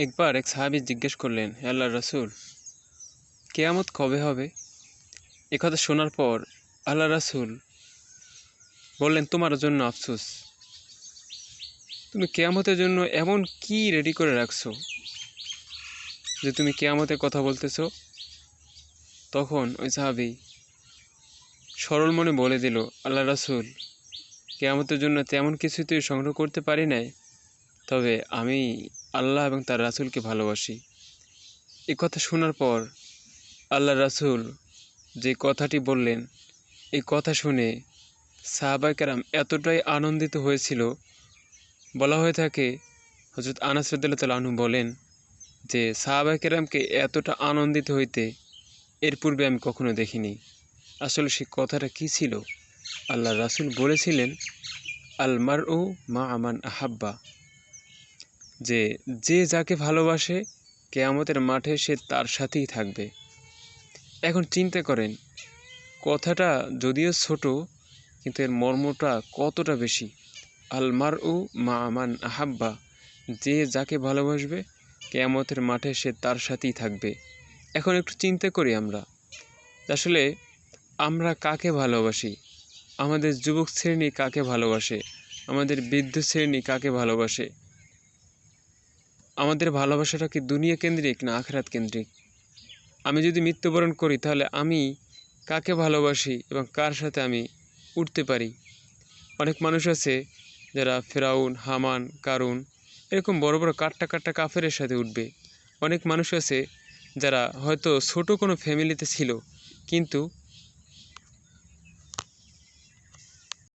একবার এক সাহাবী জিজ্ঞেস করলেন, হে আল্লাহর রাসূল, কিয়ামত কবে হবে? একথা শোনার পর আল্লাহর রাসূল বললেন, তোমার জন্য আফসোস, তুমি কিয়ামতের জন্য এমন কি রেডি করে রাখছো যে তুমি কিয়ামতের কথা বলতেছো? তখন ওই সাহাবী সরল মনে বলে দিল, আল্লাহর রাসূল, কিয়ামতের জন্য তেমন কিছু তুই সংগ্রহ করতে পারি নাই, তবে আমি আল্লাহ এবং তার রাসূলকে ভালোবাসি। এ কথা শোনার পর আল্লাহর রাসূল যে কথাটি বললেন, এই কথা শুনে সাহাবায়ে কেরাম এতটাই আনন্দিত হয়েছিল। বলা হয়ে থাকে, হযরত আনাস রাদিয়াল্লাহু তাআলা আনহু বলেন যে সাহাবায়ে কেরামকে এতটা আনন্দিত হইতে এর পূর্বে আমি কখনো দেখিনি। আসলে সেই কথাটা কী ছিল? আল্লাহর রাসূল বলেছিলেন, আল মারউ মা মান আহাব্বা, যে যে যাকে ভালোবাসে কিয়ামতের মাঠে সে তার সাথেই থাকবে। এখন চিন্তা করেন, কথাটা যদিও ছোট কিন্তু এর মর্মটা কতটা বেশি। আল মারউ মা মান আহাব্বা, যে যাকে ভালোবাসবে কিয়ামতের মাঠে সে তার সাথেই থাকবে। এখন একটু চিন্তা করি আমরা, আসলে আমরা কাকে ভালোবাসি? আমাদের যুবক শ্রেণী কাকে ভালোবাসে? আমাদের বৃদ্ধ শ্রেণী কাকে ভালোবাসে? আমাদের ভালোবাসাটা কি দুনিয়া কেন্দ্রিক না আখিরাত কেন্দ্রিক? আমি যদি মৃত্যুবরণ করি তাহলে আমি কাকে ভালোবাসি এবং কার সাথে আমি উঠতে পারি? অনেক মানুষ আছে যারা ফেরাউন, হামান, কারুন এরকম বড় বড় কাট্টা কাট্টা কাফেরের সাথে উঠবে। অনেক মানুষ আছে যারা হয়তো ছোট কোনো ফ্যামিলিতে ছিল কিন্তু